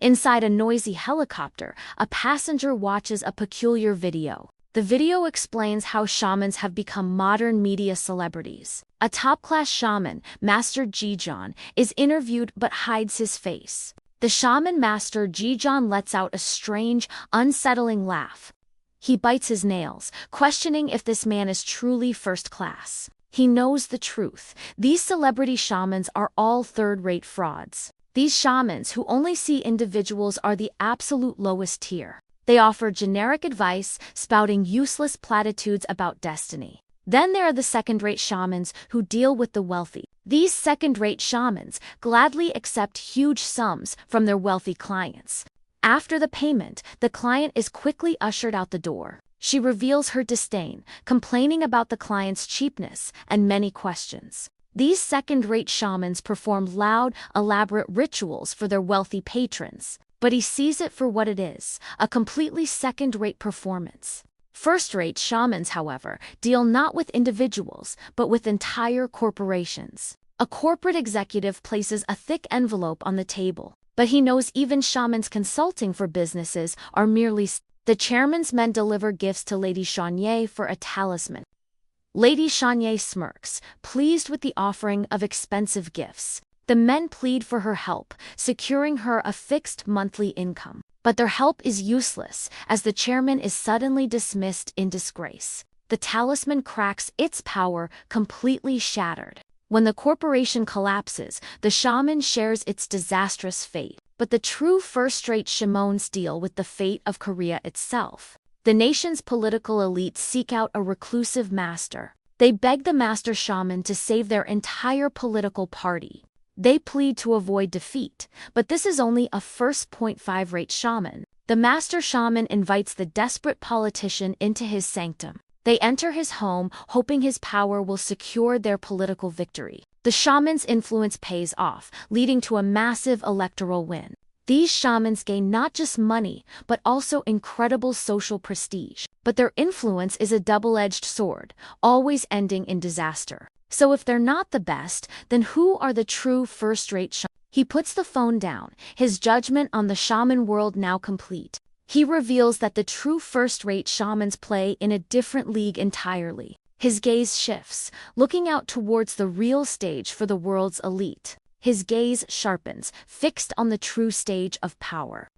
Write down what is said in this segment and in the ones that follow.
Inside a noisy helicopter, a passenger watches a peculiar video. The video explains how shamans have become modern media celebrities. A top-class shaman, Master Jijan, is interviewed but hides his face. The shaman Master Jijan lets out a strange, unsettling laugh. He bites his nails, questioning if this man is truly first class. He knows the truth. These celebrity shamans are all third-rate frauds. These shamans who only see individuals are the absolute lowest tier. They offer generic advice, spouting useless platitudes about destiny. Then there are the second-rate shamans who deal with the wealthy. These second-rate shamans gladly accept huge sums from their wealthy clients. After the payment, the client is quickly ushered out the door. She reveals her disdain, complaining about the client's cheapness and many questions. These second-rate shamans perform loud, elaborate rituals for their wealthy patrons. But he sees it for what it is, a completely second-rate performance. First-rate shamans, however, deal not with individuals, but with entire corporations. A corporate executive places a thick envelope on the table, but he knows even shamans consulting for businesses are merely. The chairman's men deliver gifts to Lady Shanye for a talisman. Lady Shanye smirks, pleased with the offering of expensive gifts. The men plead for her help, securing her a fixed monthly income. But their help is useless, as the chairman is suddenly dismissed in disgrace. The talisman cracks its power, completely shattered. When the corporation collapses, the shaman shares its disastrous fate. But the true first-rate shamans deal with the fate of Korea itself. The nation's political elite seek out a reclusive master. They beg the master shaman to save their entire political party. They plead to avoid defeat, but this is only a first-point-5-rate shaman. The master shaman invites the desperate politician into his sanctum. They enter his home, hoping his power will secure their political victory. The shaman's influence pays off, leading to a massive electoral win. These shamans gain not just money, but also incredible social prestige. But their influence is a double-edged sword, always ending in disaster. So if they're not the best, then who are the true first-rate shamans? He puts the phone down, his judgment on the shaman world now complete. He reveals that the true first-rate shamans play in a different league entirely. His gaze shifts, looking out towards the real stage for the world's elite. His gaze sharpens, fixed on the true stage of power.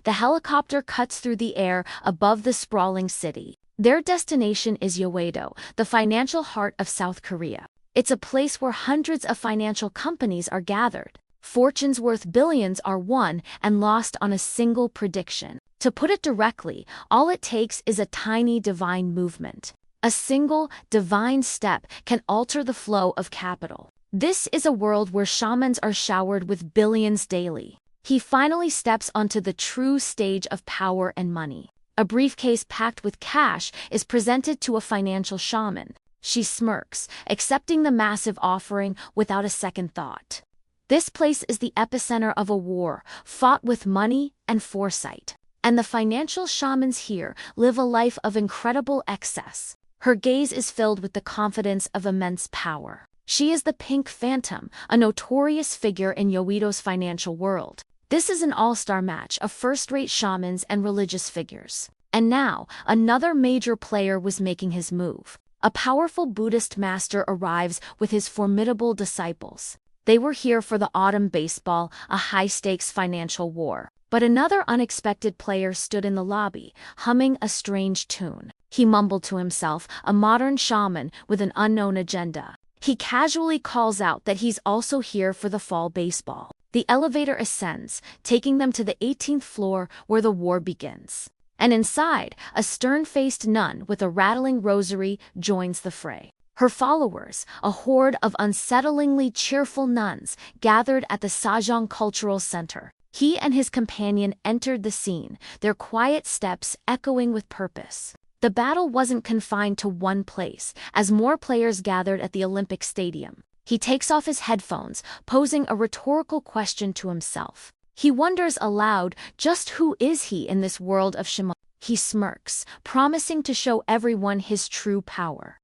The helicopter cuts through the air above the sprawling city. Their destination is Yeouido, the financial heart of South Korea. It's a place where hundreds of financial companies are gathered. Fortunes worth billions are won and lost on a single prediction. To put it directly, all it takes is a tiny divine movement. A single, divine step can alter the flow of capital. This is a world where shamans are showered with billions daily. He finally steps onto the true stage of power and money. A briefcase packed with cash is presented to a financial shaman. She smirks, accepting the massive offering without a second thought. This place is the epicenter of a war, fought with money and foresight. And the financial shamans here live a life of incredible excess. Her gaze is filled with the confidence of immense power. She is the Pink Phantom, a notorious figure in Yeouido's financial world. This is an all-star match of first-rate shamans and religious figures. And now, another major player was making his move. A powerful Buddhist master arrives with his formidable disciples. They were here for the autumn baseball, a high-stakes financial war. But another unexpected player stood in the lobby, humming a strange tune. He mumbled to himself, a modern shaman with an unknown agenda. He casually calls out that he's also here for the fall baseball. The elevator ascends, taking them to the 18th floor where the war begins. And inside, a stern-faced nun with a rattling rosary joins the fray. Her followers, a horde of unsettlingly cheerful nuns, gathered at the Sajong Cultural Center. He and his companion entered the scene, their quiet steps echoing with purpose. The battle wasn't confined to one place, as more players gathered at the Olympic Stadium. He takes off his headphones, posing a rhetorical question to himself. He wonders aloud, just who is he in this world of Shaman? He smirks, promising to show everyone his true power.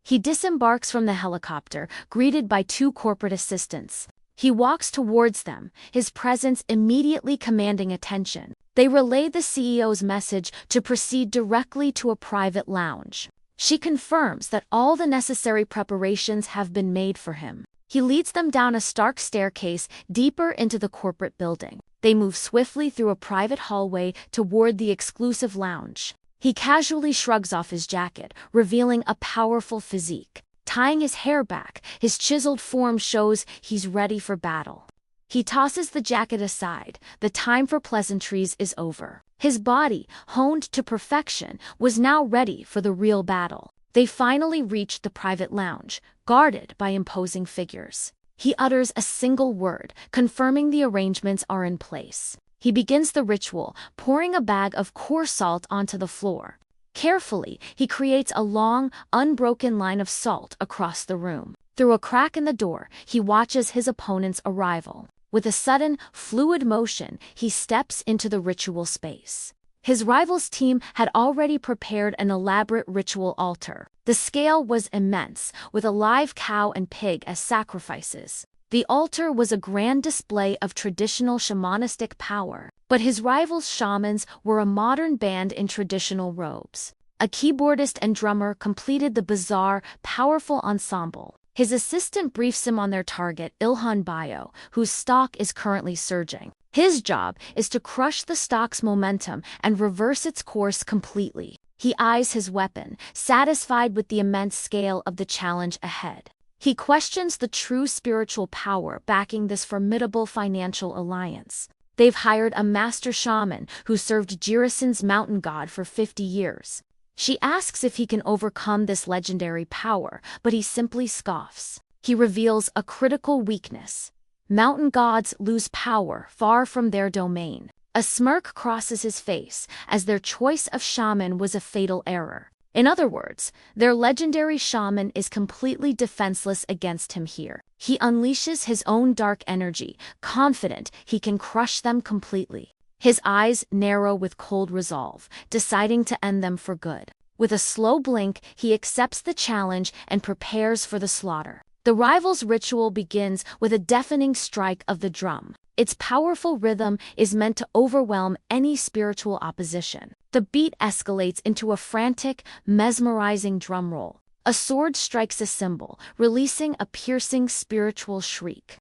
He disembarks from the helicopter, greeted by two corporate assistants. He walks towards them, his presence immediately commanding attention. They relay the CEO's message to proceed directly to a private lounge. She confirms that all the necessary preparations have been made for him. He leads them down a stark staircase deeper into the corporate building. They move swiftly through a private hallway toward the exclusive lounge. He casually shrugs off his jacket, revealing a powerful physique. Tying his hair back, his chiseled form shows he's ready for battle. He tosses the jacket aside. The time for pleasantries is over. His body, honed to perfection, was now ready for the real battle. They finally reached the private lounge, guarded by imposing figures. He utters a single word, confirming the arrangements are in place. He begins the ritual, pouring a bag of coarse salt onto the floor. Carefully, he creates a long, unbroken line of salt across the room. Through a crack in the door, he watches his opponent's arrival. With a sudden, fluid motion, he steps into the ritual space. His rival's team had already prepared an elaborate ritual altar. The scale was immense, with a live cow and pig as sacrifices. The altar was a grand display of traditional shamanistic power, but his rival's shamans were a modern band in traditional robes. A keyboardist and drummer completed the bizarre, powerful ensemble. His assistant briefs him on their target, Ilhan Bio, whose stock is currently surging. His job is to crush the stock's momentum and reverse its course completely. He eyes his weapon, satisfied with the immense scale of the challenge ahead. He questions the true spiritual power backing this formidable financial alliance. They've hired a master shaman who served Jirisan's mountain god for 50 years. She asks if he can overcome this legendary power, but he simply scoffs. He reveals a critical weakness. Mountain gods lose power far from their domain. A smirk crosses his face, as their choice of shaman was a fatal error. In other words, their legendary shaman is completely defenseless against him here. He unleashes his own dark energy, confident he can crush them completely. His eyes narrow with cold resolve, deciding to end them for good. With a slow blink, he accepts the challenge and prepares for the slaughter. The rival's ritual begins with a deafening strike of the drum. Its powerful rhythm is meant to overwhelm any spiritual opposition. The beat escalates into a frantic, mesmerizing drum roll. A sword strikes a cymbal, releasing a piercing spiritual shriek.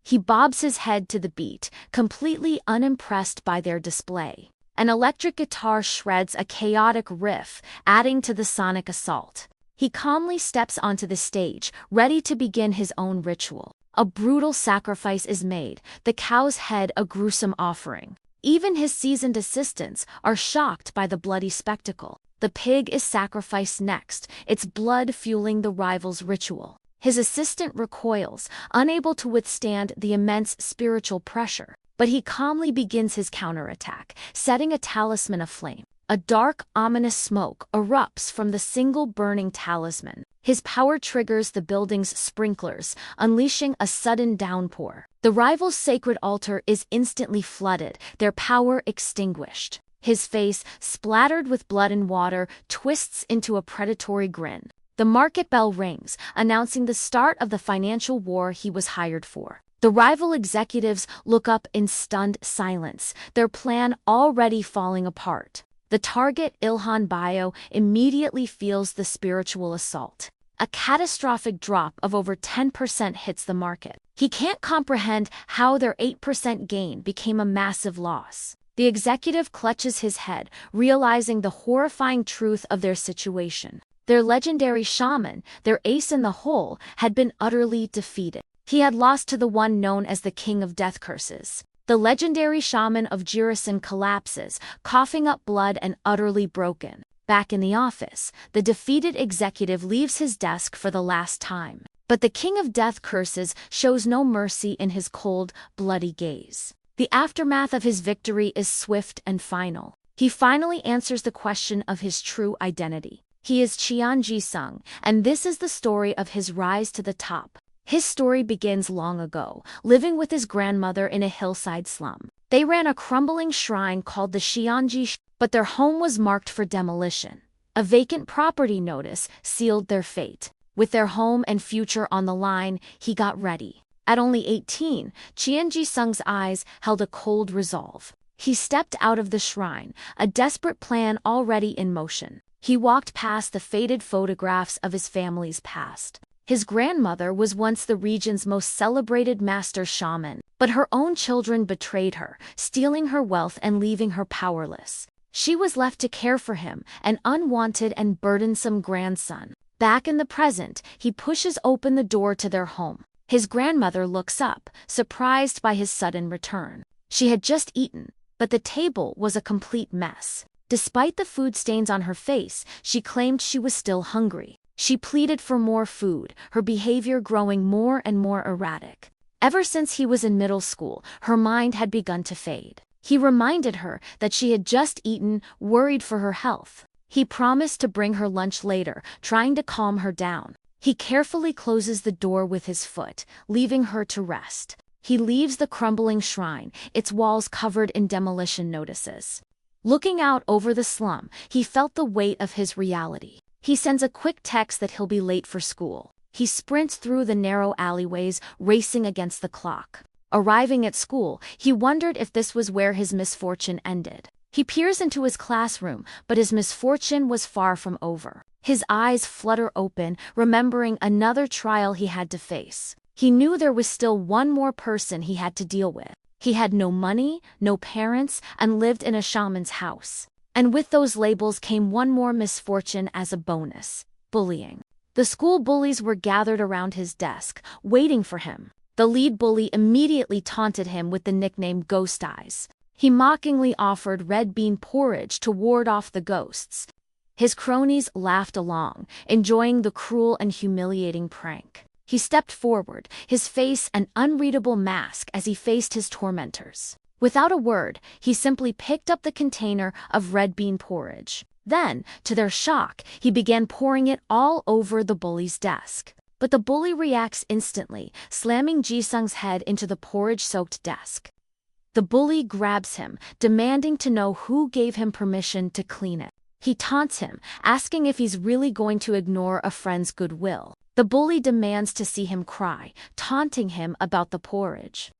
He bobs his head to the beat, completely unimpressed by their display. An electric guitar shreds a chaotic riff, adding to the sonic assault. He calmly steps onto the stage, ready to begin his own ritual. A brutal sacrifice is made, the cow's head a gruesome offering. Even his seasoned assistants are shocked by the bloody spectacle. The pig is sacrificed next, its blood fueling the rival's ritual. His assistant recoils, unable to withstand the immense spiritual pressure. But he calmly begins his counterattack, setting a talisman aflame. A dark, ominous smoke erupts from the single burning talisman. His power triggers the building's sprinklers, unleashing a sudden downpour. The rival's sacred altar is instantly flooded, their power extinguished. His face, splattered with blood and water, twists into a predatory grin. The market bell rings, announcing the start of the financial war he was hired for. The rival executives look up in stunned silence, their plan already falling apart. The target, Ilhan Bio, immediately feels the spiritual assault. A catastrophic drop of over 10% hits the market. He can't comprehend how their 8% gain became a massive loss. The executive clutches his head, realizing the horrifying truth of their situation. Their legendary shaman, their ace in the hole, had been utterly defeated. He had lost to the one known as the King of Death Curses. The legendary shaman of Jirisan collapses, coughing up blood and utterly broken. Back in the office, the defeated executive leaves his desk for the last time. But the King of Death Curses shows no mercy in his cold, bloody gaze. The aftermath of his victory is swift and final. He finally answers the question of his true identity. He is Qian Jisung, and this is the story of his rise to the top. His story begins long ago, living with his grandmother in a hillside slum. They ran a crumbling shrine called the Xianji, but their home was marked for demolition. A vacant property notice sealed their fate. With their home and future on the line, he got ready. At only 18, Qian Ji-sung's eyes held a cold resolve. He stepped out of the shrine, a desperate plan already in motion. He walked past the faded photographs of his family's past. His grandmother was once the region's most celebrated master shaman, but her own children betrayed her, stealing her wealth and leaving her powerless. She was left to care for him, an unwanted and burdensome grandson. Back in the present, he pushes open the door to their home. His grandmother looks up, surprised by his sudden return. She had just eaten, but the table was a complete mess. Despite the food stains on her face, she claimed she was still hungry. She pleaded for more food, her behavior growing more and more erratic. Ever since he was in middle school, her mind had begun to fade. He reminded her that she had just eaten, worried for her health. He promised to bring her lunch later, trying to calm her down. He carefully closes the door with his foot, leaving her to rest. He leaves the crumbling shrine, its walls covered in demolition notices. Looking out over the slum, he felt the weight of his reality. He sends a quick text that he'll be late for school. He sprints through the narrow alleyways, racing against the clock. Arriving at school, he wondered if this was where his misfortune ended. He peers into his classroom, but his misfortune was far from over. His eyes flutter open, remembering another trial he had to face. He knew there was still one more person he had to deal with. He had no money, no parents, and lived in a shaman's house. And with those labels came one more misfortune as a bonus: bullying. The school bullies were gathered around his desk, waiting for him. The lead bully immediately taunted him with the nickname Ghost Eyes. He mockingly offered red bean porridge to ward off the ghosts. His cronies laughed along, enjoying the cruel and humiliating prank. He stepped forward, his face an unreadable mask as he faced his tormentors. Without a word, he simply picked up the container of red bean porridge. Then, to their shock, he began pouring it all over the bully's desk. But the bully reacts instantly, slamming Ji-sung's head into the porridge-soaked desk. The bully grabs him, demanding to know who gave him permission to clean it. He taunts him, asking if he's really going to ignore a friend's goodwill. The bully demands to see him cry, taunting him about the porridge.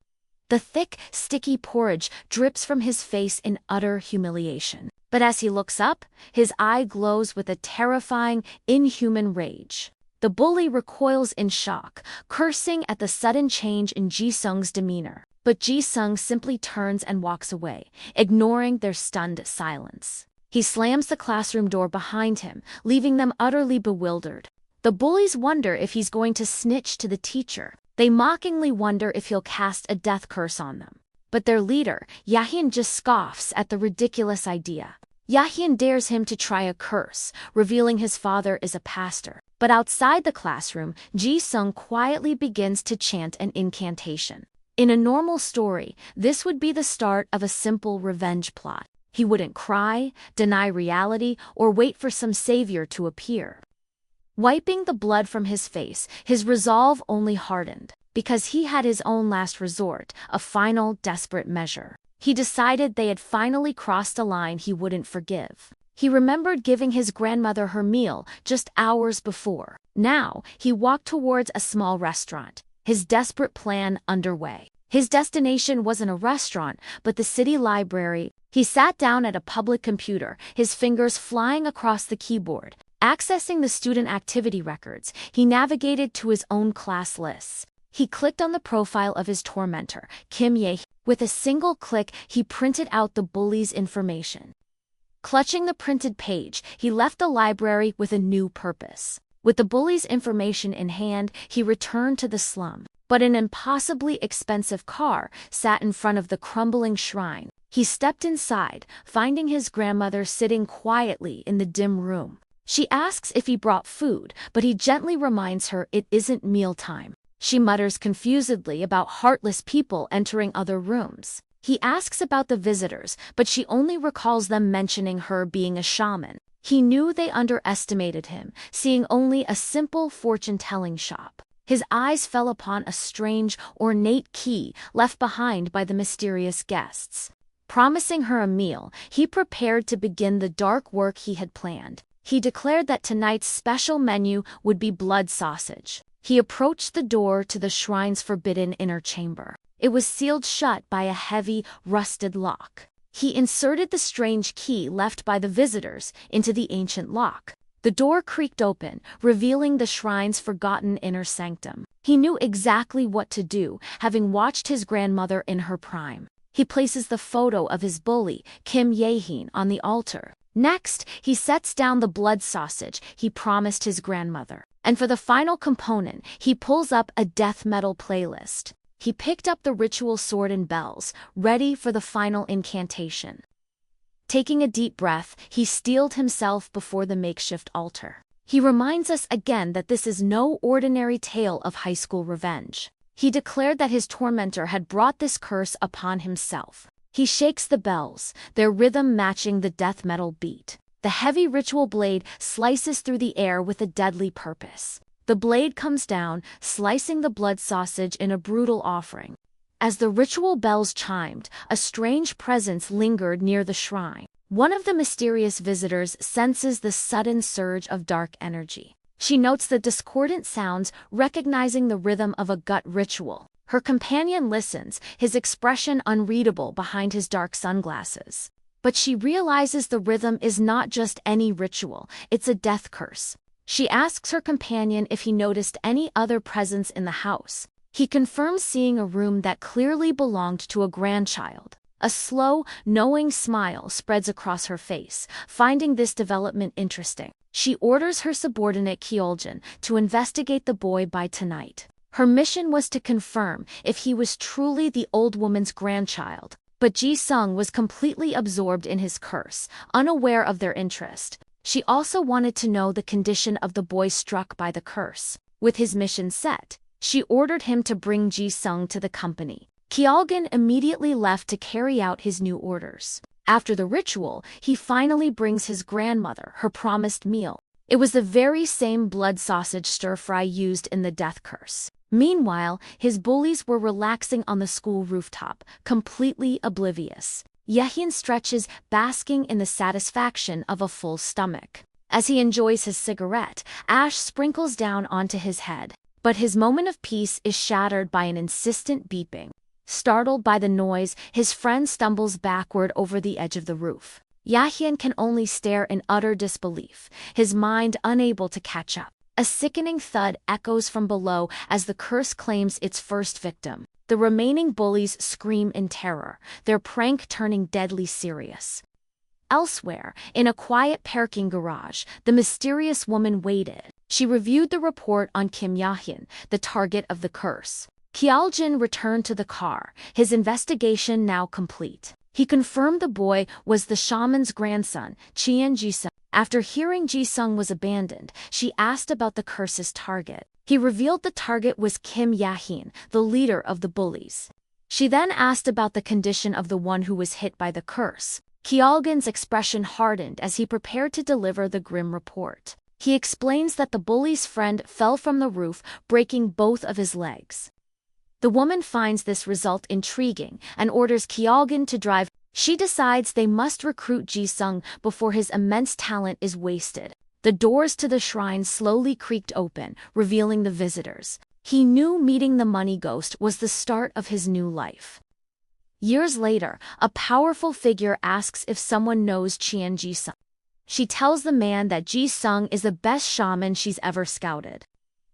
The thick, sticky porridge drips from his face in utter humiliation. But as he looks up, his eye glows with a terrifying, inhuman rage. The bully recoils in shock, cursing at the sudden change in Ji-sung's demeanor. But Ji-sung simply turns and walks away, ignoring their stunned silence. He slams the classroom door behind him, leaving them utterly bewildered. The bullies wonder if he's going to snitch to the teacher. They mockingly wonder if he'll cast a death curse on them. But their leader, Yahyun, just scoffs at the ridiculous idea. Yahyun dares him to try a curse, revealing his father is a pastor. But outside the classroom, Ji-sung quietly begins to chant an incantation. In a normal story, this would be the start of a simple revenge plot. He wouldn't cry, deny reality, or wait for some savior to appear. Wiping the blood from his face, his resolve only hardened. Because he had his own last resort, a final, desperate measure. He decided they had finally crossed a line he wouldn't forgive. He remembered giving his grandmother her meal just hours before. Now, he walked towards a small restaurant, his desperate plan underway. His destination wasn't a restaurant, but the city library. He sat down at a public computer, his fingers flying across the keyboard. Accessing the student activity records, he navigated to his own class lists. He clicked on the profile of his tormentor, Kim Ye. With a single click, he printed out the bully's information. Clutching the printed page, he left the library with a new purpose. With the bully's information in hand, he returned to the slum. But an impossibly expensive car sat in front of the crumbling shrine. He stepped inside, finding his grandmother sitting quietly in the dim room. She asks if he brought food, but he gently reminds her it isn't mealtime. She mutters confusedly about heartless people entering other rooms. He asks about the visitors, but she only recalls them mentioning her being a shaman. He knew they underestimated him, seeing only a simple fortune-telling shop. His eyes fell upon a strange, ornate key left behind by the mysterious guests. Promising her a meal, he prepared to begin the dark work he had planned. He declared that tonight's special menu would be blood sausage. He approached the door to the shrine's forbidden inner chamber. It was sealed shut by a heavy, rusted lock. He inserted the strange key left by the visitors into the ancient lock. The door creaked open, revealing the shrine's forgotten inner sanctum. He knew exactly what to do, having watched his grandmother in her prime. He places the photo of his bully, Kim Ye-hin, on the altar. Next, he sets down the blood sausage he promised his grandmother. And for the final component, he pulls up a death metal playlist. He picked up the ritual sword and bells, ready for the final incantation. Taking a deep breath, he steeled himself before the makeshift altar. He reminds us again that this is no ordinary tale of high school revenge. He declared that his tormentor had brought this curse upon himself. He shakes the bells, their rhythm matching the death metal beat. The heavy ritual blade slices through the air with a deadly purpose. The blade comes down, slicing the blood sausage in a brutal offering. As the ritual bells chimed, a strange presence lingered near the shrine. One of the mysterious visitors senses the sudden surge of dark energy. She notes the discordant sounds, recognizing the rhythm of a gut ritual. Her companion listens, his expression unreadable behind his dark sunglasses. But she realizes the rhythm is not just any ritual, it's a death curse. She asks her companion if he noticed any other presence in the house. He confirms seeing a room that clearly belonged to a grandchild. A slow, knowing smile spreads across her face, finding this development interesting. She orders her subordinate Kyoljin to investigate the boy by tonight. Her mission was to confirm if he was truly the old woman's grandchild. But Ji-sung was completely absorbed in his curse, unaware of their interest. She also wanted to know the condition of the boy struck by the curse. With his mission set, she ordered him to bring Ji-sung to the company. Kyoljin immediately left to carry out his new orders. After the ritual, he finally brings his grandmother her promised meal. It was the very same blood sausage stir-fry used in the death curse. Meanwhile, his bullies were relaxing on the school rooftop, completely oblivious. Yehin stretches, basking in the satisfaction of a full stomach. As he enjoys his cigarette, ash sprinkles down onto his head. But his moment of peace is shattered by an insistent beeping. Startled by the noise, his friend stumbles backward over the edge of the roof. Yehin can only stare in utter disbelief, his mind unable to catch up. A sickening thud echoes from below as the curse claims its first victim. The remaining bullies scream in terror, their prank turning deadly serious. Elsewhere, in a quiet parking garage, the mysterious woman waited. She reviewed the report on Kim Yahin, the target of the curse. Kyoljin returned to the car, his investigation now complete. He confirmed the boy was the shaman's grandson, Chien Ji-sung. After hearing Ji-sung was abandoned, she asked about the curse's target. He revealed the target was Kim Yahin, the leader of the bullies. She then asked about the condition of the one who was hit by the curse. Kyoljin's expression hardened as he prepared to deliver the grim report. He explains that the bully's friend fell from the roof, breaking both of his legs. The woman finds this result intriguing and orders Kyoljin to drive. She decides they must recruit Ji-sung before his immense talent is wasted. The doors to the shrine slowly creaked open, revealing the visitors. He knew meeting the money ghost was the start of his new life. Years later, a powerful figure asks if someone knows Chien Ji-sung. She tells the man that Ji-sung is the best shaman she's ever scouted.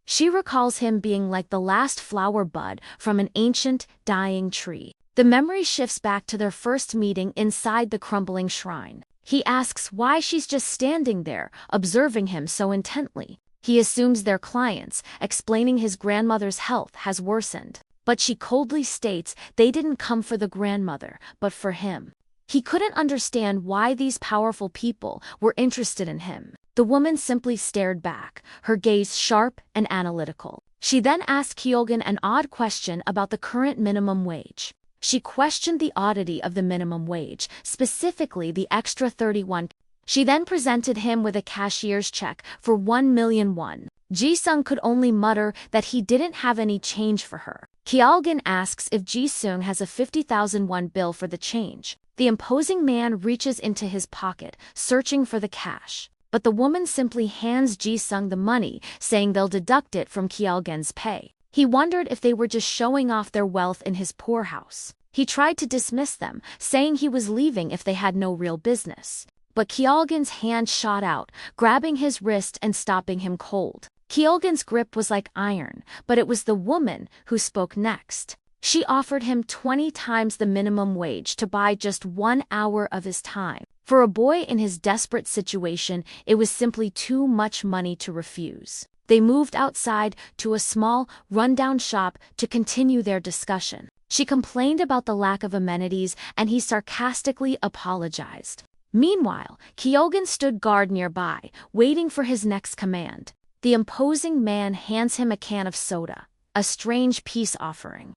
She recalls him being like the last flower bud from an ancient, dying tree. The memory shifts back to their first meeting inside the crumbling shrine. He asks why she's just standing there, observing him so intently. He assumes they're clients, explaining his grandmother's health has worsened. But she coldly states they didn't come for the grandmother, but for him. He couldn't understand why these powerful people were interested in him. The woman simply stared back, her gaze sharp and analytical. She then asked Kyoljin an odd question about the current minimum wage. She questioned the oddity of the minimum wage, specifically the extra 31. She then presented him with a cashier's check for 1 million won. Ji-sung could only mutter that he didn't have any change for her. Kyoljin asks if Ji-sung has a 50,000 won bill for the change. The imposing man reaches into his pocket, searching for the cash. but the woman simply hands Ji-sung the money, saying they'll deduct it from Kyeolgen's pay. He wondered if they were just showing off their wealth in his poorhouse. He tried to dismiss them, saying he was leaving if they had no real business. But Kyeolgen's hand shot out, grabbing his wrist and stopping him cold. Kyeolgen's grip was like iron, but it was the woman who spoke next. She offered him 20 times the minimum wage to buy just 1 hour of his time. For a boy in his desperate situation, it was simply too much money to refuse. They moved outside to a small, rundown shop to continue their discussion. She complained about the lack of amenities, and he sarcastically apologized. Meanwhile, Kyeolgen stood guard nearby, waiting for his next command. The imposing man hands him a can of soda, a strange peace offering.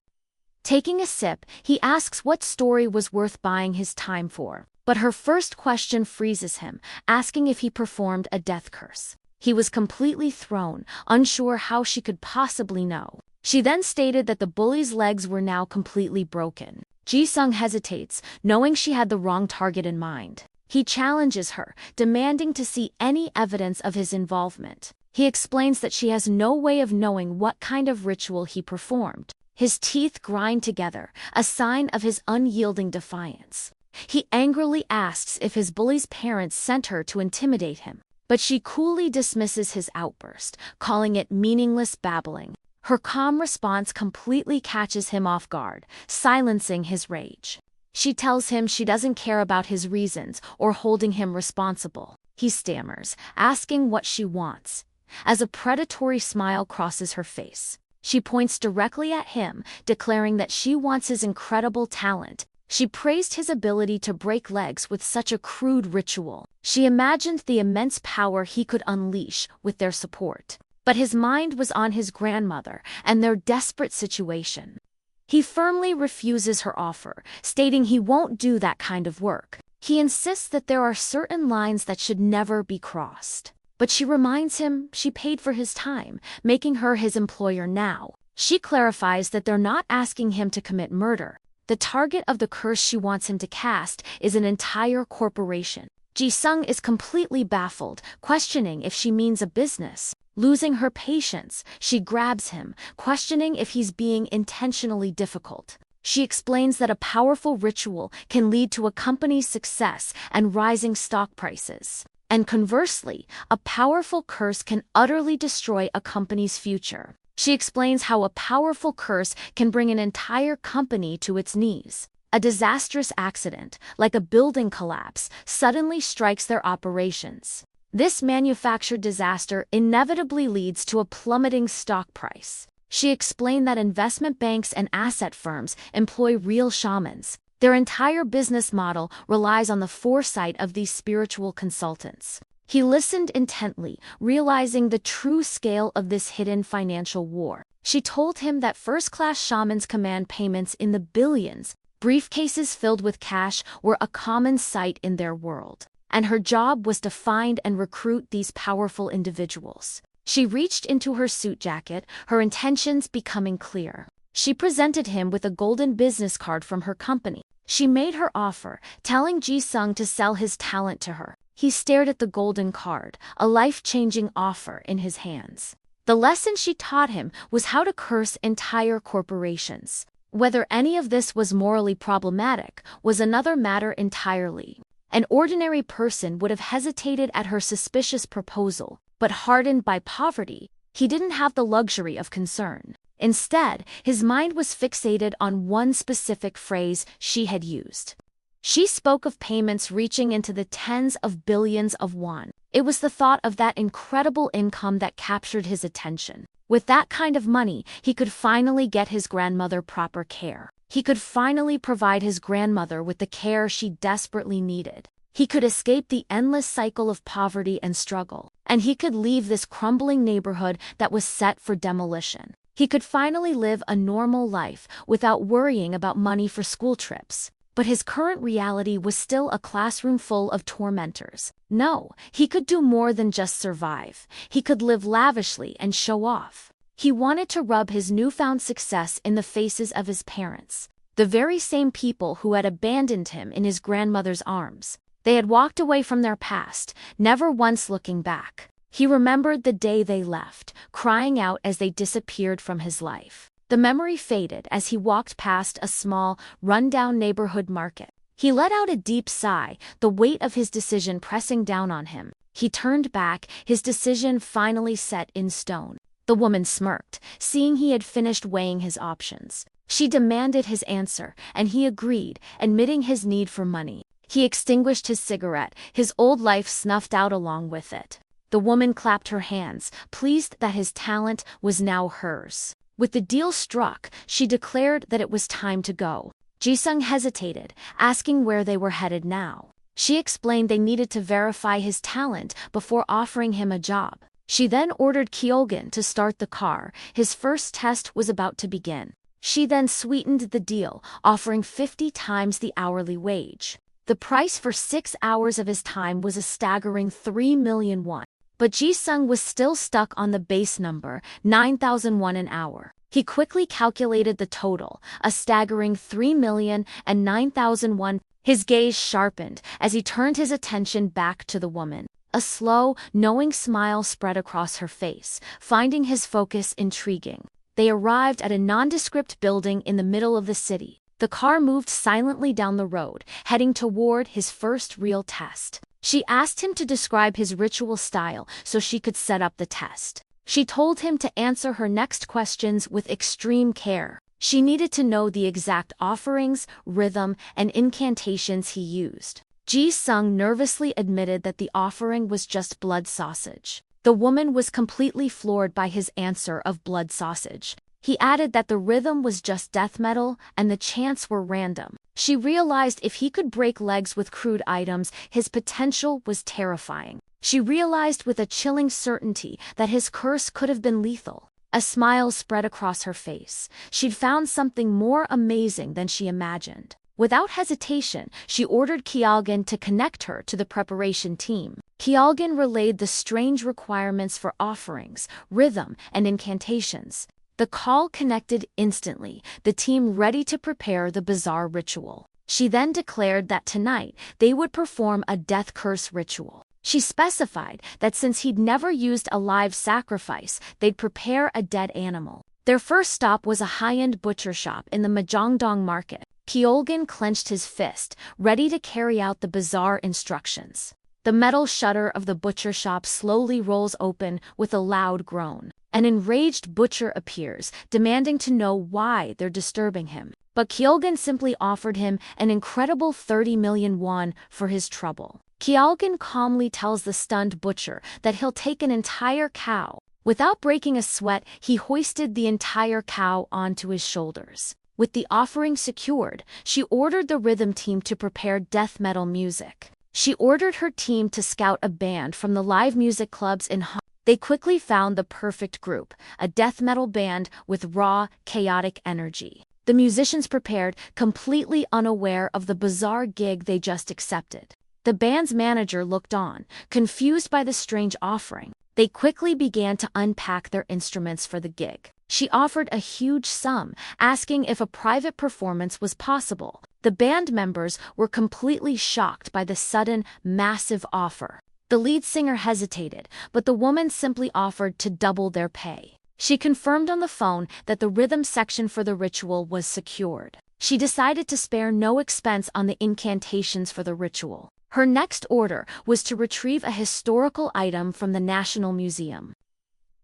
Taking a sip, he asks what story was worth buying his time for. But her first question freezes him, asking if he performed a death curse. He was completely thrown, unsure how she could possibly know. She then stated that the bully's legs were now completely broken. Ji-sung hesitates, knowing she had the wrong target in mind. He challenges her, demanding to see any evidence of his involvement. He explains that she has no way of knowing what kind of ritual he performed. His teeth grind together, a sign of his unyielding defiance. He angrily asks if his bully's parents sent her to intimidate him, but she coolly dismisses his outburst, calling it meaningless babbling. Her calm response completely catches him off guard, silencing his rage. She tells him she doesn't care about his reasons or holding him responsible. He stammers, asking what she wants. As a predatory smile crosses her face, she points directly at him, declaring that she wants his incredible talent. She praised his ability to break legs with such a crude ritual. She imagined the immense power he could unleash with their support. But his mind was on his grandmother and their desperate situation. He firmly refuses her offer, stating he won't do that kind of work. He insists that there are certain lines that should never be crossed. But she reminds him she paid for his time, making her his employer now. She clarifies that they're not asking him to commit murder. The target of the curse she wants him to cast is an entire corporation. Ji-sung is completely baffled, questioning if she means a business. Losing her patience, she grabs him, questioning if he's being intentionally difficult. She explains that a powerful ritual can lead to a company's success and rising stock prices. And conversely, a powerful curse can utterly destroy a company's future. She explains how a powerful curse can bring an entire company to its knees. A disastrous accident, like a building collapse, suddenly strikes their operations. This manufactured disaster inevitably leads to a plummeting stock price. She explained that investment banks and asset firms employ real shamans. Their entire business model relies on the foresight of these spiritual consultants. He listened intently, realizing the true scale of this hidden financial war. She told him that first-class shamans command payments in the billions. Briefcases filled with cash were a common sight in their world, and her job was to find and recruit these powerful individuals. She reached into her suit jacket, her intentions becoming clear. She presented him with a golden business card from her company. She made her offer, telling Ji-sung to sell his talent to her. He stared at the golden card, a life-changing offer in his hands. The lesson she taught him was how to curse entire corporations. Whether any of this was morally problematic was another matter entirely. An ordinary person would have hesitated at her suspicious proposal, but hardened by poverty, he didn't have the luxury of concern. Instead, his mind was fixated on one specific phrase she had used. She spoke of payments reaching into the tens of billions of won. It was the thought of that incredible income that captured his attention. With that kind of money, he could finally get his grandmother proper care. He could finally provide his grandmother with the care she desperately needed. He could escape the endless cycle of poverty and struggle. And he could leave this crumbling neighborhood that was set for demolition. He could finally live a normal life without worrying about money for school trips. But his current reality was still a classroom full of tormentors. No, he could do more than just survive. He could live lavishly and show off. He wanted to rub his newfound success in the faces of his parents, the very same people who had abandoned him in his grandmother's arms. They had walked away from their past, never once looking back. He remembered the day they left, crying out as they disappeared from his life. The memory faded as he walked past a small, run-down neighborhood market. He let out a deep sigh, the weight of his decision pressing down on him. He turned back, his decision finally set in stone. The woman smirked, seeing he had finished weighing his options. She demanded his answer, and he agreed, admitting his need for money. He extinguished his cigarette, his old life snuffed out along with it. The woman clapped her hands, pleased that his talent was now hers. With the deal struck, she declared that it was time to go. Jisung hesitated, asking where they were headed now. She explained they needed to verify his talent before offering him a job. She then ordered Kyolgan to start the car. His first test was about to begin. She then sweetened the deal, offering 50 times the hourly wage. The price for 6 hours of his time was a staggering 3 million won. But Jisung was still stuck on the base number, 9,000 won an hour. He quickly calculated the total, a staggering 3,009,000 won. His gaze sharpened as he turned his attention back to the woman. A slow, knowing smile spread across her face, finding his focus intriguing. They arrived at a nondescript building in the middle of the city. The car moved silently down the road, heading toward his first real test. She asked him to describe his ritual style so she could set up the test. She told him to answer her next questions with extreme care. She needed to know the exact offerings, rhythm, and incantations he used. Ji-sung nervously admitted that the offering was just blood sausage. The woman was completely floored by his answer of blood sausage. He added that the rhythm was just death metal and the chants were random. She realized if he could break legs with crude items, his potential was terrifying. She realized with a chilling certainty that his curse could have been lethal. A smile spread across her face. She'd found something more amazing than she imagined. Without hesitation, she ordered Kyolgan to connect her to the preparation team. Kyolgan relayed the strange requirements for offerings, rhythm, and incantations. The call connected instantly, the team ready to prepare the bizarre ritual. She then declared that tonight they would perform a death curse ritual. She specified that since he'd never used a live sacrifice, they'd prepare a dead animal. Their first stop was a high-end butcher shop in the Majongdong market. Kyolgan clenched his fist, ready to carry out the bizarre instructions. The metal shutter of the butcher shop slowly rolls open with a loud groan. An enraged butcher appears, demanding to know why they're disturbing him. But Kyolgan simply offered him an incredible 30 million won for his trouble. Kyolgan calmly tells the stunned butcher that he'll take an entire cow. Without breaking a sweat, he hoisted the entire cow onto his shoulders. With the offering secured, she ordered the rhythm team to prepare death metal music. She ordered her team to scout a band from the live music clubs in Hong Kong. They quickly found the perfect group, a death metal band with raw, chaotic energy. The musicians prepared, completely unaware of the bizarre gig they just accepted. The band's manager looked on, confused by the strange offering. They quickly began to unpack their instruments for the gig. She offered a huge sum, asking if a private performance was possible. The band members were completely shocked by the sudden, massive offer. The lead singer hesitated, but the woman simply offered to double their pay. She confirmed on the phone that the rhythm section for the ritual was secured. She decided to spare no expense on the incantations for the ritual. Her next order was to retrieve a historical item from the National Museum.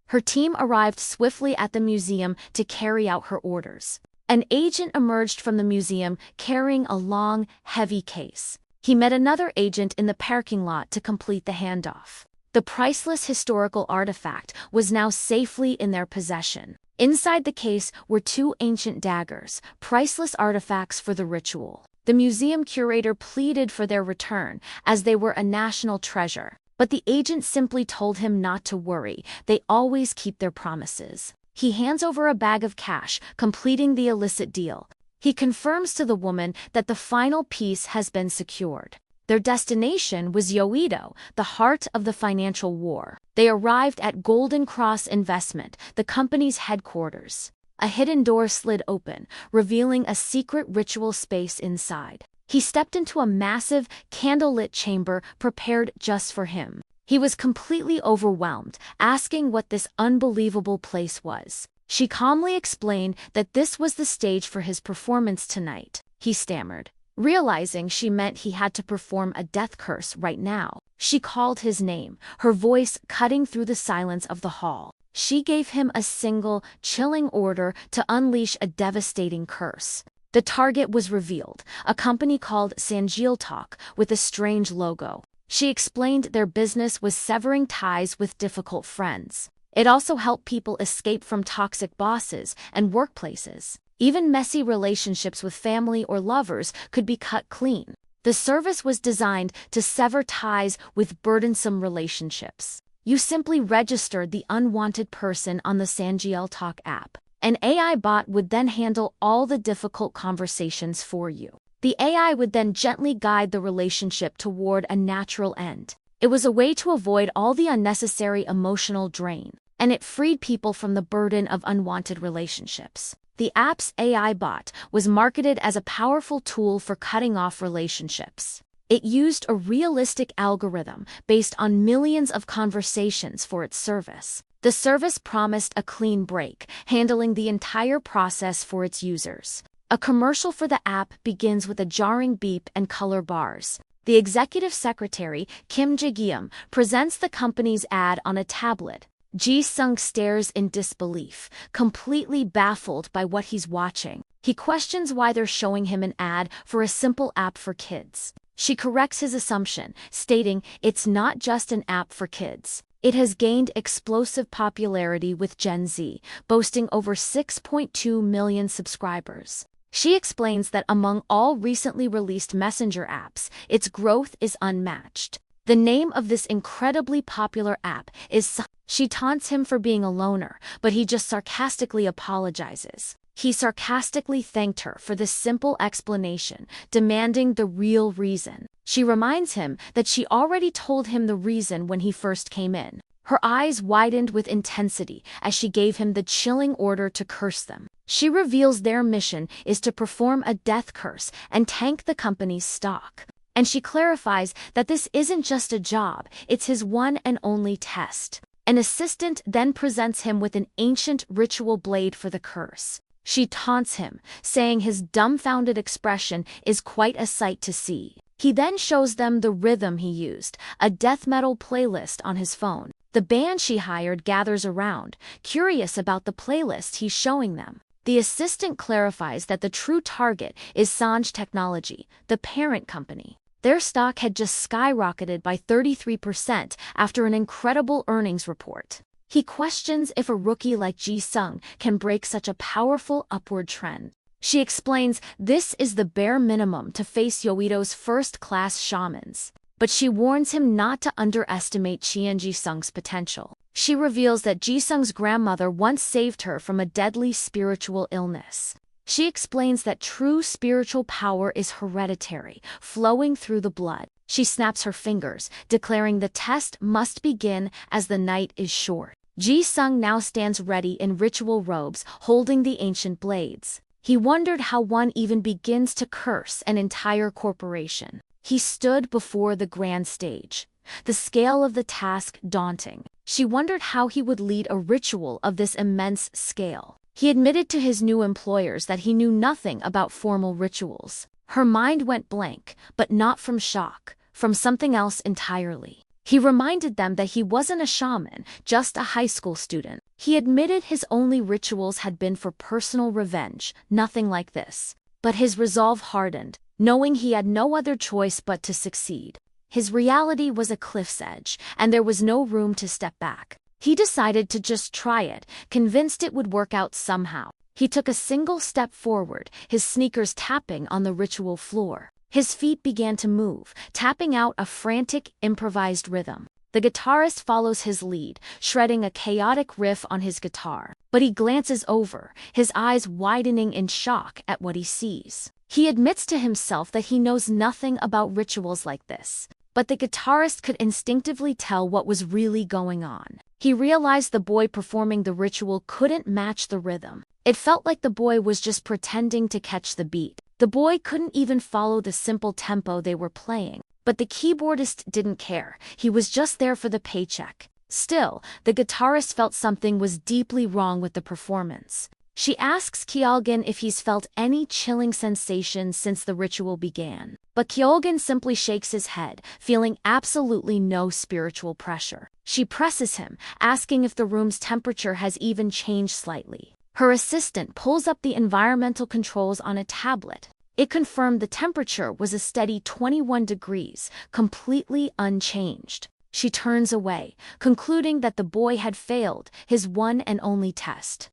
Her team arrived swiftly at the museum to carry out her orders. An agent emerged from the museum carrying a long, heavy case. He met another agent in the parking lot to complete the handoff. The priceless historical artifact was now safely in their possession. Inside the case were 2 ancient daggers, priceless artifacts for the ritual. The museum curator pleaded for their return, as they were a national treasure. But the agent simply told him not to worry, they always keep their promises. He hands over a bag of cash, completing the illicit deal. He confirms to the woman that the final piece has been secured. Their destination was Yoido, the heart of the financial war. They arrived at Golden Cross Investment, the company's headquarters. A hidden door slid open, revealing a secret ritual space inside. He stepped into a massive, candlelit chamber prepared just for him. He was completely overwhelmed, asking what this unbelievable place was. She calmly explained that this was the stage for his performance tonight. He stammered, realizing she meant he had to perform a death curse right now. She called his name, her voice cutting through the silence of the hall. She gave him a single, chilling order to unleash a devastating curse. The target was revealed, a company called Talk with a strange logo. She explained their business was severing ties with difficult friends. It also helped people escape from toxic bosses and workplaces. Even messy relationships with family or lovers could be cut clean. The service was designed to sever ties with burdensome relationships. You simply registered the unwanted person on the Talk app. An AI bot would then handle all the difficult conversations for you. The AI would then gently guide the relationship toward a natural end. It was a way to avoid all the unnecessary emotional drain, and it freed people from the burden of unwanted relationships. The app's AI bot was marketed as a powerful tool for cutting off relationships. It used a realistic algorithm based on millions of conversations for its service. The service promised a clean break, handling the entire process for its users. A commercial for the app begins with a jarring beep and color bars. The executive secretary, Kim Ji-gyum, presents the company's ad on a tablet. Ji-sung stares in disbelief, completely baffled by what he's watching. He questions why they're showing him an ad for a simple app for kids. She corrects his assumption, stating it's not just an app for kids. It has gained explosive popularity with Gen Z, boasting over 6.2 million subscribers. She explains that among all recently released messenger apps, its growth is unmatched. The name of this incredibly popular app is She taunts him for being a loner, but he just sarcastically apologizes. He sarcastically thanked her for this simple explanation, demanding the real reason. She reminds him that she already told him the reason when he first came in. Her eyes widened with intensity as she gave him the chilling order to curse them. She reveals their mission is to perform a death curse and tank the company's stock. And she clarifies that this isn't just a job, it's his one and only test. An assistant then presents him with an ancient ritual blade for the curse. She taunts him, saying his dumbfounded expression is quite a sight to see. He then shows them the rhythm he used, a death metal playlist on his phone. The band she hired gathers around, curious about the playlist he's showing them. The assistant clarifies that the true target is Sanj Technology, the parent company. Their stock had just skyrocketed by 33% after an incredible earnings report. He questions if a rookie like Ji-sung can break such a powerful upward trend. She explains this is the bare minimum to face Yoito's first-class shamans, but she warns him not to underestimate Ji-sung's potential. She reveals that Ji-sung's grandmother once saved her from a deadly spiritual illness. She explains that true spiritual power is hereditary, flowing through the blood. She snaps her fingers, declaring the test must begin as the night is short. Ji-sung now stands ready in ritual robes, holding the ancient blades. He wondered how one even begins to curse an entire corporation. He stood before the grand stage, the scale of the task daunting. She wondered how he would lead a ritual of this immense scale. He admitted to his new employers that he knew nothing about formal rituals. Her mind went blank, but not from shock, from something else entirely. He reminded them that he wasn't a shaman, just a high school student. He admitted his only rituals had been for personal revenge, nothing like this. But his resolve hardened, knowing he had no other choice but to succeed. His reality was a cliff's edge, and there was no room to step back. He decided to just try it, convinced it would work out somehow. He took a single step forward, his sneakers tapping on the ritual floor. His feet began to move, tapping out a frantic, improvised rhythm. The guitarist follows his lead, shredding a chaotic riff on his guitar. But he glances over, his eyes widening in shock at what he sees. He admits to himself that he knows nothing about rituals like this. But the guitarist could instinctively tell what was really going on. He realized the boy performing the ritual couldn't match the rhythm. It felt like the boy was just pretending to catch the beat. The boy couldn't even follow the simple tempo they were playing. But the keyboardist didn't care. He was just there for the paycheck. Still, the guitarist felt something was deeply wrong with the performance. She asks Kyeolgan if he's felt any chilling sensations since the ritual began. But Kyeolgan simply shakes his head, feeling absolutely no spiritual pressure. She presses him, asking if the room's temperature has even changed slightly. Her assistant pulls up the environmental controls on a tablet. It confirmed the temperature was a steady 21 degrees, completely unchanged. She turns away, concluding that the boy had failed his one and only test.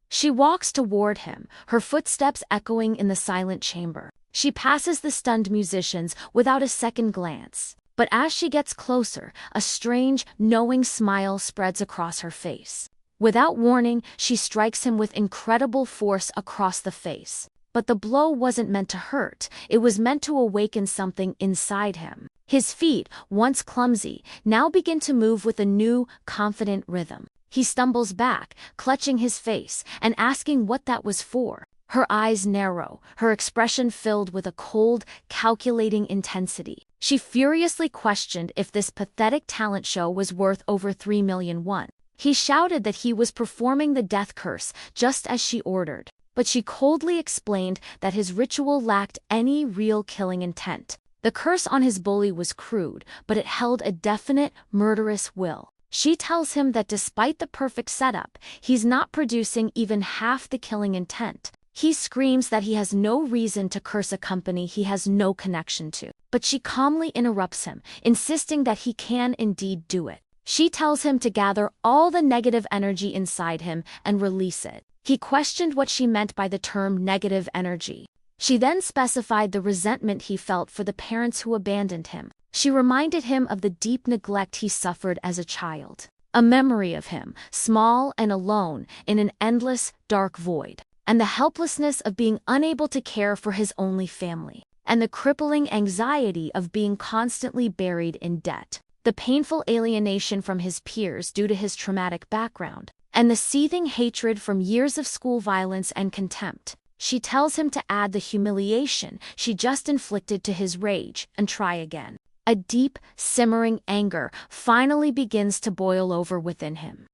She walks toward him, her footsteps echoing in the silent chamber. She passes the stunned musicians without a second glance. But as she gets closer, a strange, knowing smile spreads across her face. Without warning, she strikes him with incredible force across the face. But the blow wasn't meant to hurt, it was meant to awaken something inside him. His feet, once clumsy, now begin to move with a new, confident rhythm. He stumbles back, clutching his face, and asking what that was for. Her eyes narrow, her expression filled with a cold, calculating intensity. She furiously questioned if this pathetic talent show was worth over 3 million won. He shouted that he was performing the death curse, just as she ordered. But she coldly explained that his ritual lacked any real killing intent. The curse on his bully was crude, but it held a definite, murderous will. She tells him that despite the perfect setup, he's not producing even half the killing intent. He screams that he has no reason to curse a company he has no connection to. But she calmly interrupts him, insisting that he can indeed do it. She tells him to gather all the negative energy inside him and release it. He questioned what she meant by the term negative energy. She then specified the resentment he felt for the parents who abandoned him. She reminded him of the deep neglect he suffered as a child. A memory of him, small and alone, in an endless, dark void. And the helplessness of being unable to care for his only family. And the crippling anxiety of being constantly buried in debt. The painful alienation from his peers due to his traumatic background. And the seething hatred from years of school violence and contempt. She tells him to add the humiliation she just inflicted to his rage and try again. A deep, simmering anger finally begins to boil over within him.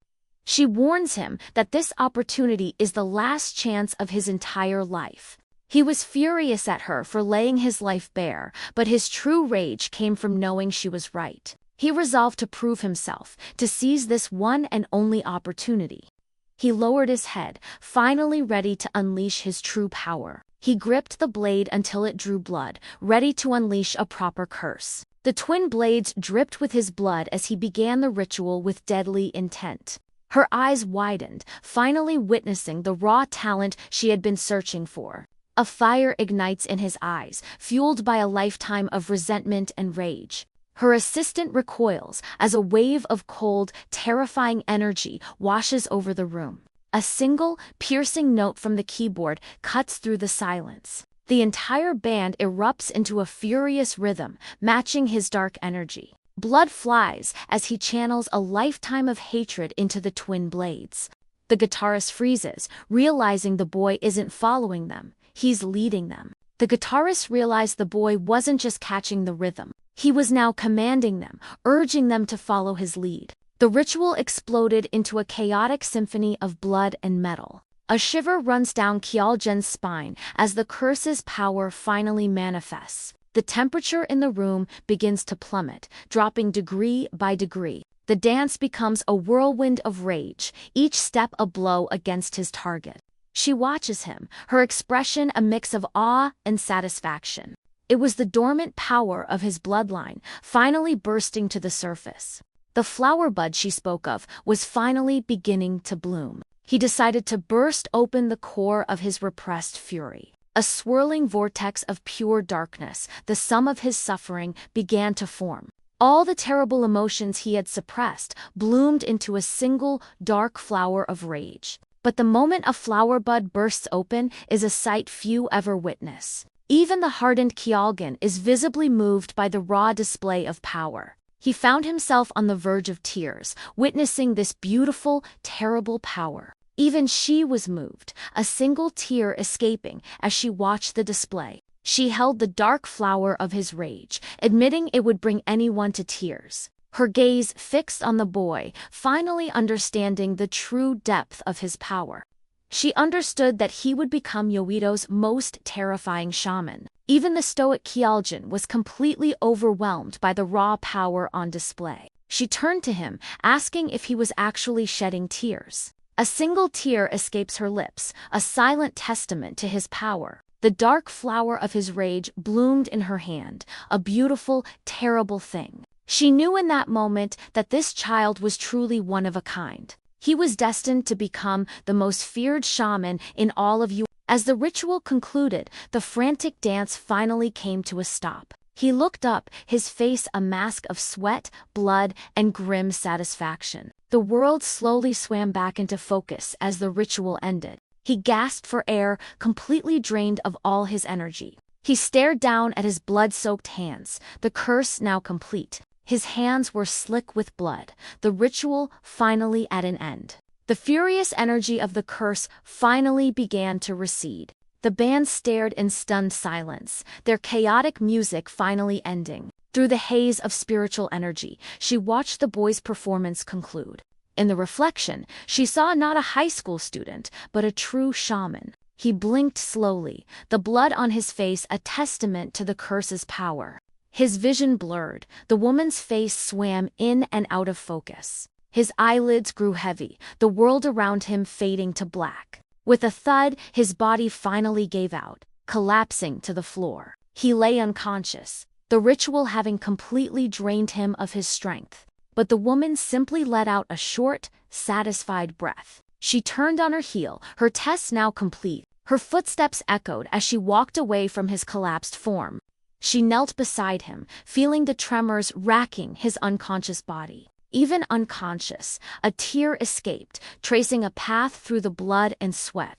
She warns him that this opportunity is the last chance of his entire life. He was furious at her for laying his life bare, but his true rage came from knowing she was right. He resolved to prove himself, to seize this one and only opportunity. He lowered his head, finally ready to unleash his true power. He gripped the blade until it drew blood, ready to unleash a proper curse. The twin blades dripped with his blood as he began the ritual with deadly intent. Her eyes widened, finally witnessing the raw talent she had been searching for. A fire ignites in his eyes, fueled by a lifetime of resentment and rage. Her assistant recoils as a wave of cold, terrifying energy washes over the room. A single, piercing note from the keyboard cuts through the silence. The entire band erupts into a furious rhythm, matching his dark energy. Blood flies as he channels a lifetime of hatred into the twin blades. The guitarist freezes, realizing the boy isn't following them, he's leading them. The guitarist realized the boy wasn't just catching the rhythm. He was now commanding them, urging them to follow his lead. The ritual exploded into a chaotic symphony of blood and metal. A shiver runs down Kyeoljan's spine as the curse's power finally manifests. The temperature in the room begins to plummet, dropping degree by degree. The dance becomes a whirlwind of rage, each step a blow against his target. She watches him, her expression a mix of awe and satisfaction. It was the dormant power of his bloodline, finally bursting to the surface. The flower bud she spoke of was finally beginning to bloom. He decided to burst open the core of his repressed fury. A swirling vortex of pure darkness, the sum of his suffering, began to form. All the terrible emotions he had suppressed bloomed into a single, dark flower of rage. But the moment a flower bud bursts open is a sight few ever witness. Even the hardened Kyeolgan is visibly moved by the raw display of power. He found himself on the verge of tears, witnessing this beautiful, terrible power. Even she was moved, a single tear escaping as she watched the display. She held the dark flower of his rage, admitting it would bring anyone to tears. Her gaze fixed on the boy, finally understanding the true depth of his power. She understood that he would become Yoito's most terrifying shaman. Even the stoic Kyoljin was completely overwhelmed by the raw power on display. She turned to him, asking if he was actually shedding tears. A single tear escapes her lips, a silent testament to his power. The dark flower of his rage bloomed in her hand, a beautiful, terrible thing. She knew in that moment that this child was truly one of a kind. He was destined to become the most feared shaman in all of Yu. As the ritual concluded, the frantic dance finally came to a stop. He looked up, his face a mask of sweat, blood, and grim satisfaction. The world slowly swam back into focus as the ritual ended. He gasped for air, completely drained of all his energy. He stared down at his blood-soaked hands, the curse now complete. His hands were slick with blood, the ritual finally at an end. The furious energy of the curse finally began to recede. The band stared in stunned silence, their chaotic music finally ending. Through the haze of spiritual energy, she watched the boy's performance conclude. In the reflection, she saw not a high school student, but a true shaman. He blinked slowly, the blood on his face a testament to the curse's power. His vision blurred, the woman's face swam in and out of focus. His eyelids grew heavy, the world around him fading to black. With a thud, his body finally gave out, collapsing to the floor. He lay unconscious, the ritual having completely drained him of his strength. But the woman simply let out a short, satisfied breath. She turned on her heel, her test now complete. Her footsteps echoed as she walked away from his collapsed form. She knelt beside him, feeling the tremors racking his unconscious body. Even unconscious, a tear escaped, tracing a path through the blood and sweat.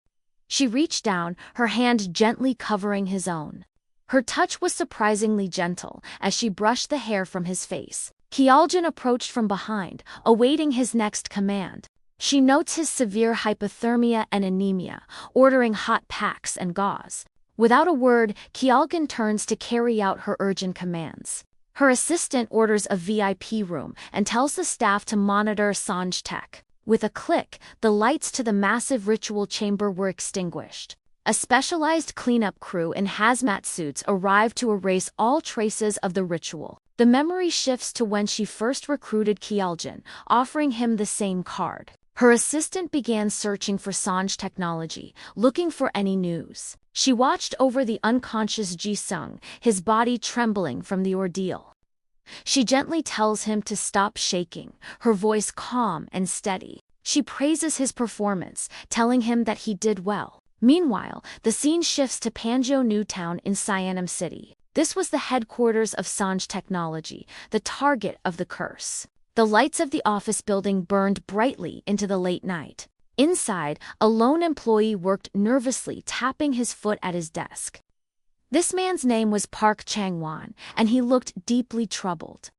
She reached down, her hand gently covering his own. Her touch was surprisingly gentle as she brushed the hair from his face. Kyoljin approached from behind, awaiting his next command. She notes his severe hypothermia and anemia, ordering hot packs and gauze. Without a word, Kyoljin turns to carry out her urgent commands. Her assistant orders a VIP room and tells the staff to monitor Sanj Tech. With a click, the lights to the massive ritual chamber were extinguished. A specialized cleanup crew in hazmat suits arrived to erase all traces of the ritual. The memory shifts to when she first recruited Kyoljin, offering him the same card. Her assistant began searching for Sanj technology, looking for any news. She watched over the unconscious Ji-sung, his body trembling from the ordeal. She gently tells him to stop shaking, her voice calm and steady. She praises his performance, telling him that he did well. Meanwhile, the scene shifts to Panjo Newtown in Cyanam City. This was the headquarters of Sanj Technology, the target of the curse. The lights of the office building burned brightly into the late night. Inside, a lone employee worked nervously, tapping his foot at his desk. This man's name was Park Chang-won, and he looked deeply troubled.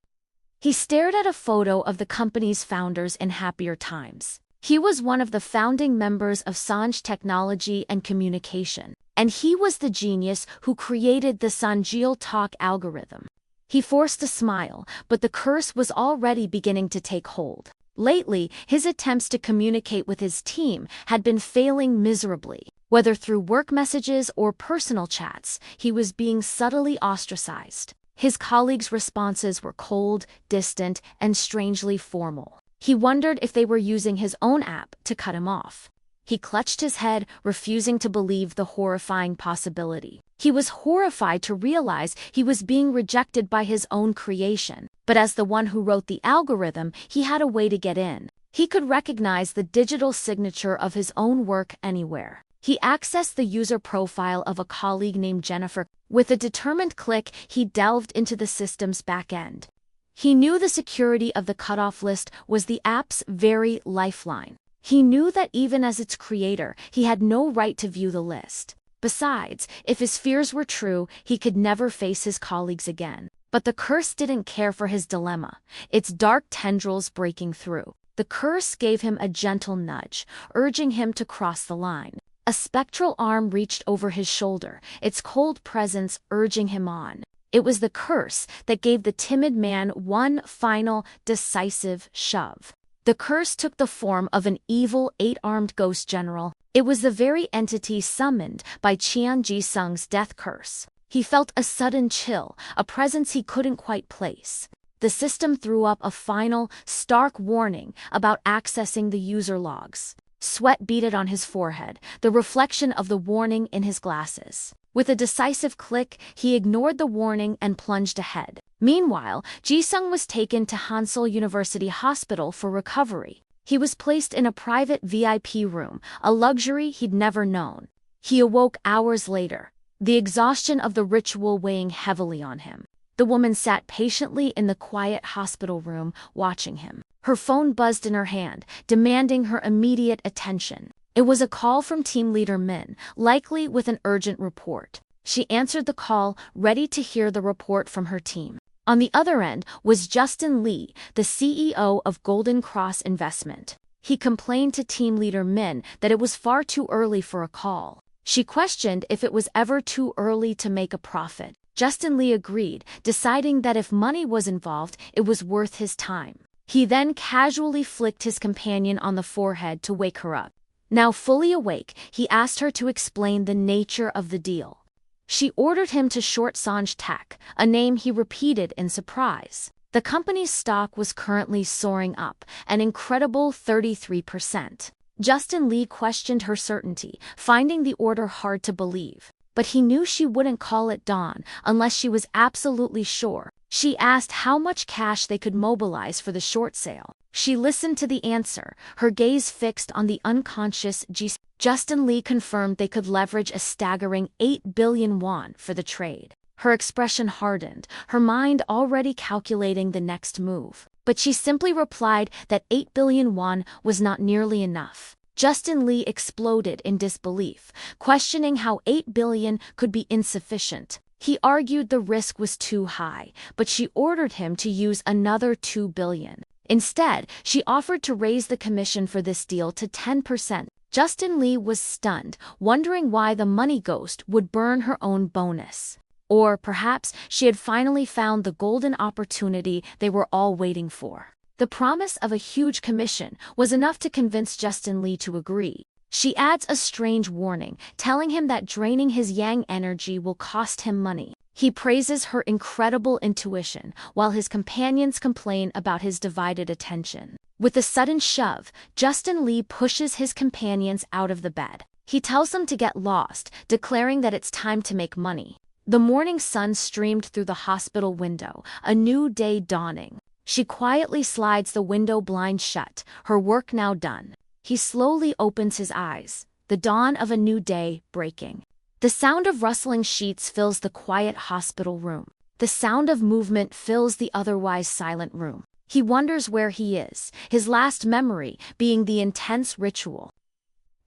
He stared at a photo of the company's founders in happier times. He was one of the founding members of Sanj Technology and Communication, and he was the genius who created the Sanjil Talk algorithm. He forced a smile, but the curse was already beginning to take hold. Lately, his attempts to communicate with his team had been failing miserably. Whether through work messages or personal chats, he was being subtly ostracized. His colleagues' responses were cold, distant, and strangely formal. He wondered if they were using his own app to cut him off. He clutched his head, refusing to believe the horrifying possibility. He was horrified to realize he was being rejected by his own creation. But as the one who wrote the algorithm, he had a way to get in. He could recognize the digital signature of his own work anywhere. He accessed the user profile of a colleague named Jennifer. With a determined click, he delved into the system's back-end. He knew the security of the cutoff list was the app's very lifeline. He knew that even as its creator, he had no right to view the list. Besides, if his fears were true, he could never face his colleagues again. But the curse didn't care for his dilemma, its dark tendrils breaking through. The curse gave him a gentle nudge, urging him to cross the line. A spectral arm reached over his shoulder, its cold presence urging him on. It was the curse that gave the timid man one final, decisive shove. The curse took the form of an evil, eight-armed ghost general. It was the very entity summoned by Qian Ji-sung's death curse. He felt a sudden chill, a presence he couldn't quite place. The system threw up a final, stark warning about accessing the user logs. Sweat beaded on his forehead, the reflection of the warning in his glasses. With a decisive click, he ignored the warning and plunged ahead. Meanwhile, Ji-sung was taken to Hansel University Hospital for recovery. He was placed in a private VIP room, a luxury he'd never known. He awoke hours later, the exhaustion of the ritual weighing heavily on him. The woman sat patiently in the quiet hospital room, watching him. Her phone buzzed in her hand, demanding her immediate attention. It was a call from team leader Min, likely with an urgent report. She answered the call, ready to hear the report from her team. On the other end was Justin Lee, the CEO of Golden Cross Investment. He complained to team leader Min that it was far too early for a call. She questioned if it was ever too early to make a profit. Justin Lee agreed, deciding that if money was involved, it was worth his time. He then casually flicked his companion on the forehead to wake her up. Now fully awake, he asked her to explain the nature of the deal. She ordered him to short Sanj Tech, a name he repeated in surprise. The company's stock was currently soaring up, an incredible 33%. Justin Lee questioned her certainty, finding the order hard to believe. But he knew she wouldn't call it dawn unless she was absolutely sure. She asked how much cash they could mobilize for the short sale. She listened to the answer, her gaze fixed on the unconscious Ji. Justin Lee confirmed they could leverage a staggering 8 billion won for the trade. Her expression hardened, her mind already calculating the next move. But she simply replied that 8 billion won was not nearly enough. Justin Lee exploded in disbelief, questioning how 8 billion could be insufficient. He argued the risk was too high, but she ordered him to use another 2 billion. Instead, she offered to raise the commission for this deal to 10%. Justin Lee was stunned, wondering why the money ghost would burn her own bonus. Or perhaps she had finally found the golden opportunity they were all waiting for. The promise of a huge commission was enough to convince Justin Lee to agree. She adds a strange warning, telling him that draining his yang energy will cost him money. He praises her incredible intuition, while his companions complain about his divided attention. With a sudden shove, Justin Lee pushes his companions out of the bed. He tells them to get lost, declaring that it's time to make money. The morning sun streamed through the hospital window, a new day dawning. She quietly slides the window blind shut, her work now done. He slowly opens his eyes, the dawn of a new day breaking. The sound of rustling sheets fills the quiet hospital room. The sound of movement fills the otherwise silent room. He wonders where he is, his last memory being the intense ritual.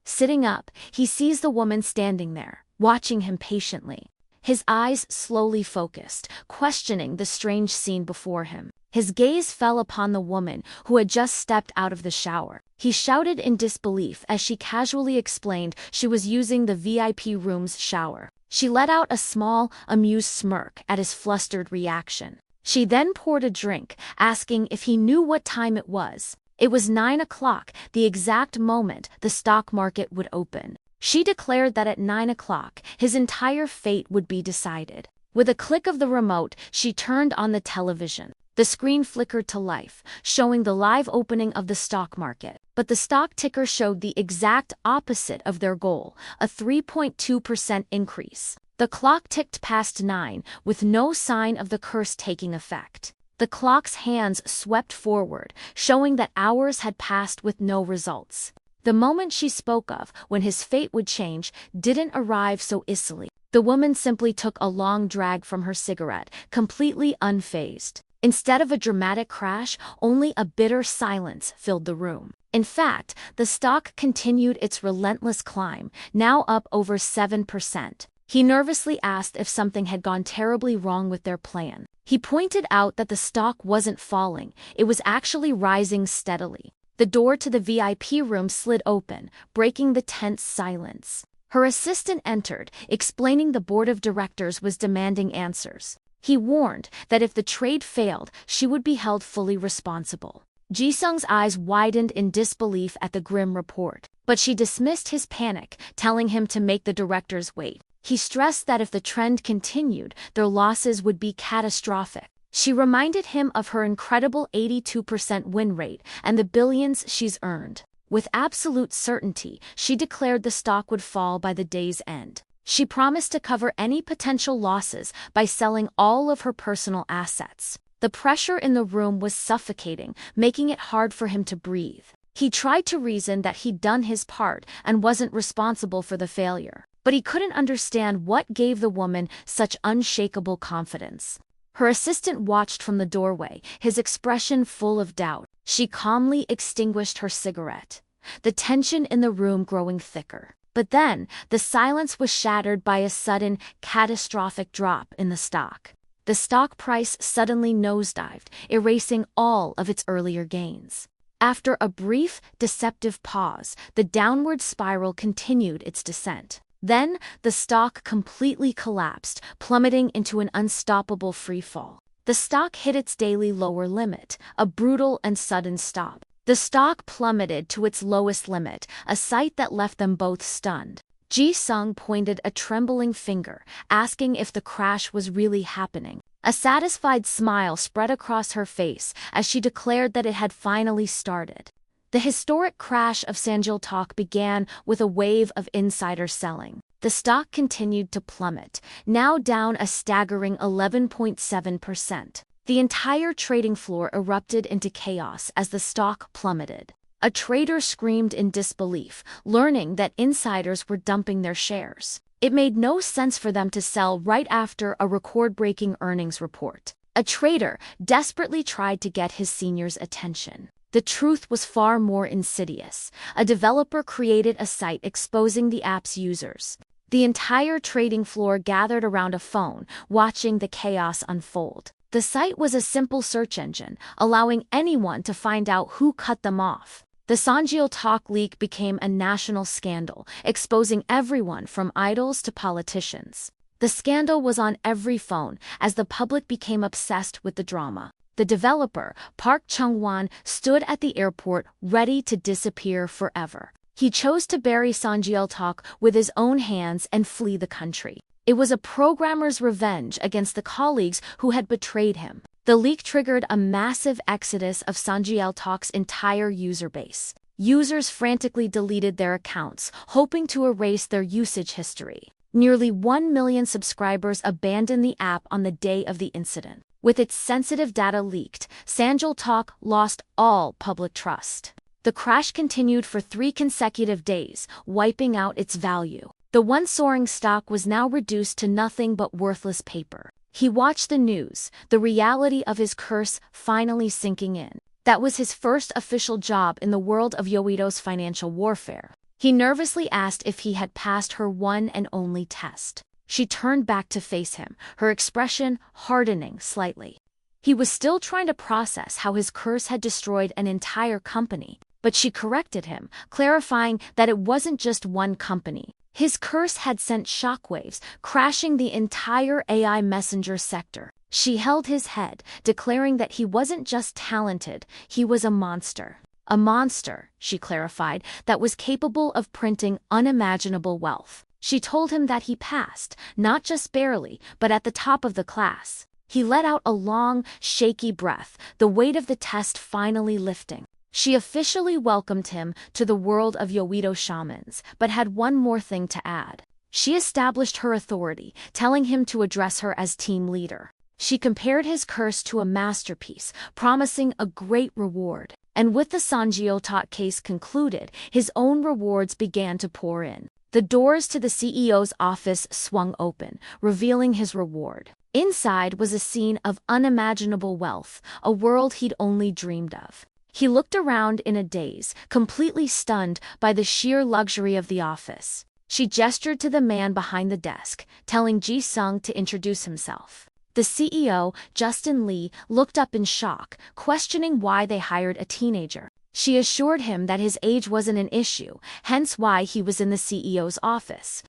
Sitting up, he sees the woman standing there, watching him patiently. His eyes slowly focused, questioning the strange scene before him. His gaze fell upon the woman who had just stepped out of the shower. He shouted in disbelief as she casually explained she was using the VIP room's shower. She let out a small, amused smirk at his flustered reaction. She then poured a drink, asking if he knew what time it was. It was 9 o'clock, the exact moment the stock market would open. She declared that at 9 o'clock, his entire fate would be decided. With a click of the remote, she turned on the television. The screen flickered to life, showing the live opening of the stock market. But the stock ticker showed the exact opposite of their goal, a 3.2% increase. The clock ticked past 9, with no sign of the curse taking effect. The clock's hands swept forward, showing that hours had passed with no results. The moment she spoke of, when his fate would change, didn't arrive so easily. The woman simply took a long drag from her cigarette, completely unfazed. Instead of a dramatic crash, only a bitter silence filled the room. In fact, the stock continued its relentless climb, now up over 7%. He nervously asked if something had gone terribly wrong with their plan. He pointed out that the stock wasn't falling, it was actually rising steadily. The door to the VIP room slid open, breaking the tense silence. Her assistant entered, explaining the board of directors was demanding answers. He warned that if the trade failed, she would be held fully responsible. Ji-sung's eyes widened in disbelief at the grim report, but she dismissed his panic, telling him to make the directors wait. He stressed that if the trend continued, their losses would be catastrophic. She reminded him of her incredible 82% win rate and the billions she's earned. With absolute certainty, she declared the stock would fall by the day's end. She promised to cover any potential losses by selling all of her personal assets. The pressure in the room was suffocating, making it hard for him to breathe. He tried to reason that he'd done his part and wasn't responsible for the failure, but he couldn't understand what gave the woman such unshakable confidence. Her assistant watched from the doorway, his expression full of doubt. She calmly extinguished her cigarette, the tension in the room growing thicker. But then, the silence was shattered by a sudden, catastrophic drop in the stock. The stock price suddenly nosedived, erasing all of its earlier gains. After a brief, deceptive pause, the downward spiral continued its descent. Then, the stock completely collapsed, plummeting into an unstoppable freefall. The stock hit its daily lower limit, a brutal and sudden stop. The stock plummeted to its lowest limit, a sight that left them both stunned. Ji-sung pointed a trembling finger, asking if the crash was really happening. A satisfied smile spread across her face as she declared that it had finally started. The historic crash of Sanjil-tok began with a wave of insider selling. The stock continued to plummet, now down a staggering 11.7%. The entire trading floor erupted into chaos as the stock plummeted. A trader screamed in disbelief, learning that insiders were dumping their shares. It made no sense for them to sell right after a record-breaking earnings report. A trader desperately tried to get his senior's attention. The truth was far more insidious. A developer created a site exposing the app's users. The entire trading floor gathered around a phone, watching the chaos unfold. The site was a simple search engine, allowing anyone to find out who cut them off. The Sanjil-tok leak became a national scandal, exposing everyone from idols to politicians. The scandal was on every phone as the public became obsessed with the drama. The developer, Park Chung-won, stood at the airport ready to disappear forever. He chose to bury Sanjil-tok with his own hands and flee the country. It was a programmer's revenge against the colleagues who had betrayed him. The leak triggered a massive exodus of Sanjil-tok's entire user base. Users frantically deleted their accounts, hoping to erase their usage history. Nearly 1 million subscribers abandoned the app on the day of the incident. With its sensitive data leaked, Sanjil-tok lost all public trust. The crash continued for 3 consecutive days, wiping out its value. The once soaring stock was now reduced to nothing but worthless paper. He watched the news, the reality of his curse finally sinking in. That was his first official job in the world of Yoido's financial warfare. He nervously asked if he had passed her one and only test. She turned back to face him, her expression hardening slightly. He was still trying to process how his curse had destroyed an entire company, but she corrected him, clarifying that it wasn't just one company. His curse had sent shockwaves, crashing the entire AI messenger sector. She held his head, declaring that he wasn't just talented, he was a monster. A monster, she clarified, that was capable of printing unimaginable wealth. She told him that he passed, not just barely, but at the top of the class. He let out a long, shaky breath, the weight of the test finally lifting. She officially welcomed him to the world of Yoido shamans, but had one more thing to add. She established her authority, telling him to address her as team leader. She compared his curse to a masterpiece, promising a great reward. And with the Sanjil-tok case concluded, his own rewards began to pour in. The doors to the CEO's office swung open, revealing his reward. Inside was a scene of unimaginable wealth, a world he'd only dreamed of. He looked around in a daze, completely stunned by the sheer luxury of the office. She gestured to the man behind the desk, telling Ji-sung to introduce himself. The CEO, Justin Lee, looked up in shock, questioning why they hired a teenager. She assured him that his age wasn't an issue, hence why he was in the CEO's office.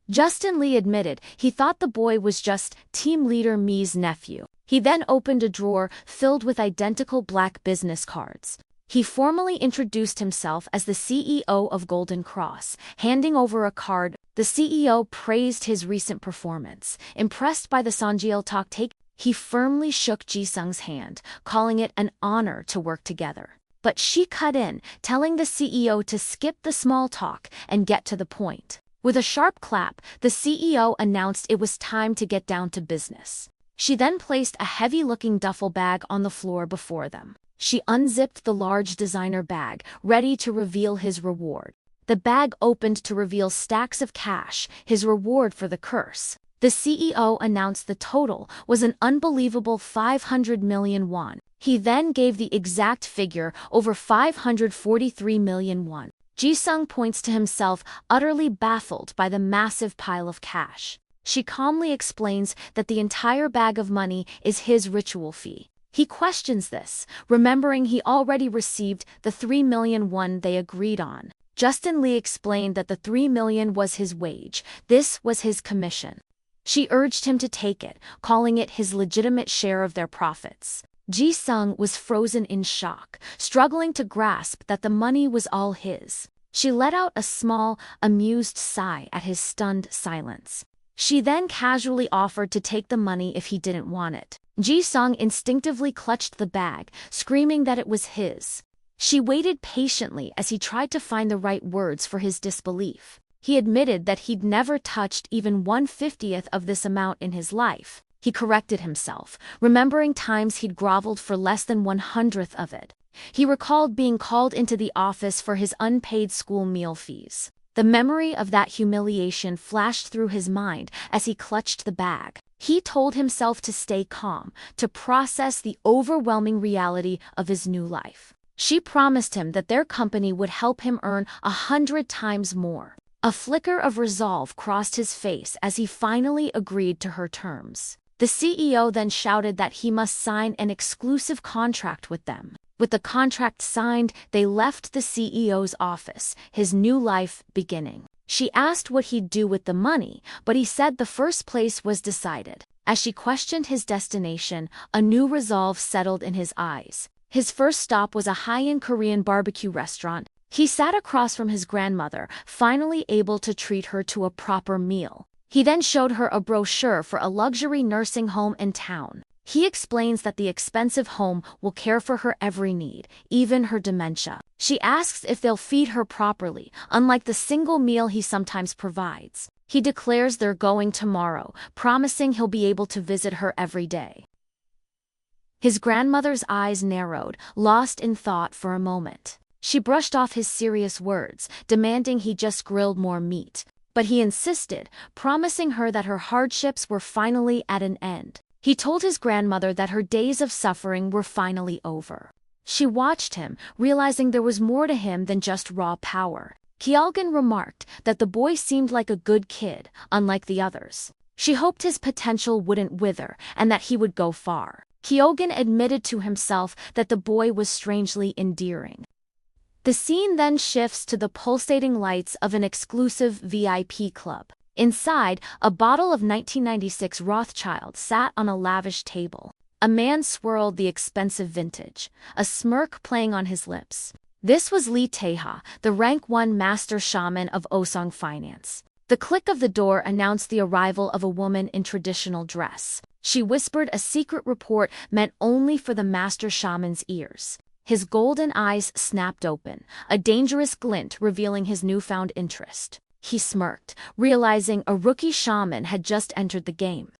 Justin Lee admitted he thought the boy was just team leader Mi's nephew. He then opened a drawer filled with identical black business cards. He formally introduced himself as the CEO of Golden Cross, handing over a card. The CEO praised his recent performance. Impressed by the Sonjeol talk take, he firmly shook Ji-sung's hand, calling it an honor to work together. But she cut in, telling the CEO to skip the small talk and get to the point. With a sharp clap, the CEO announced it was time to get down to business. She then placed a heavy-looking duffel bag on the floor before them. She unzipped the large designer bag, ready to reveal his reward. The bag opened to reveal stacks of cash, his reward for the curse. The CEO announced the total was an unbelievable 500 million won. He then gave the exact figure, over 543 million won. Ji-sung points to himself, utterly baffled by the massive pile of cash. She calmly explains that the entire bag of money is his ritual fee. He questions this, remembering he already received the 3 million won they agreed on. Justin Lee explained that the 3 million was his wage, this was his commission. She urged him to take it, calling it his legitimate share of their profits. Ji-sung was frozen in shock, struggling to grasp that the money was all his. She let out a small, amused sigh at his stunned silence. She then casually offered to take the money if he didn't want it. Ji-sung instinctively clutched the bag, screaming that it was his. She waited patiently as he tried to find the right words for his disbelief. He admitted that he'd never touched even 1/50th of this amount in his life. He corrected himself, remembering times he'd groveled for less than 1/100th of it. He recalled being called into the office for his unpaid school meal fees. The memory of that humiliation flashed through his mind as he clutched the bag. He told himself to stay calm, to process the overwhelming reality of his new life. She promised him that their company would help him earn 100 times more. A flicker of resolve crossed his face as he finally agreed to her terms. The CEO then shouted that he must sign an exclusive contract with them. With the contract signed, they left the CEO's office, his new life beginning. She asked what he'd do with the money, but he said the first place was decided. As she questioned his destination, a new resolve settled in his eyes. His first stop was a high-end Korean barbecue restaurant. He sat across from his grandmother, finally able to treat her to a proper meal. He then showed her a brochure for a luxury nursing home in town. He explains that the expensive home will care for her every need, even her dementia. She asks if they'll feed her properly, unlike the single meal he sometimes provides. He declares they're going tomorrow, promising he'll be able to visit her every day. His grandmother's eyes narrowed, lost in thought for a moment. She brushed off his serious words, demanding he just grilled more meat. But he insisted, promising her that her hardships were finally at an end. He told his grandmother that her days of suffering were finally over. She watched him, realizing there was more to him than just raw power. Kyeolgan remarked that the boy seemed like a good kid, unlike the others. She hoped his potential wouldn't wither and that he would go far. Kyeolgan admitted to himself that the boy was strangely endearing. The scene then shifts to the pulsating lights of an exclusive VIP club. Inside, a bottle of 1996 Rothschild sat on a lavish table. A man swirled the expensive vintage, a smirk playing on his lips. This was Lee Tae-ha, the rank 1 master shaman of Osong Finance. The click of the door announced the arrival of a woman in traditional dress. She whispered a secret report meant only for the master shaman's ears. His golden eyes snapped open, a dangerous glint revealing his newfound interest. He smirked, realizing a rookie shaman had just entered the game.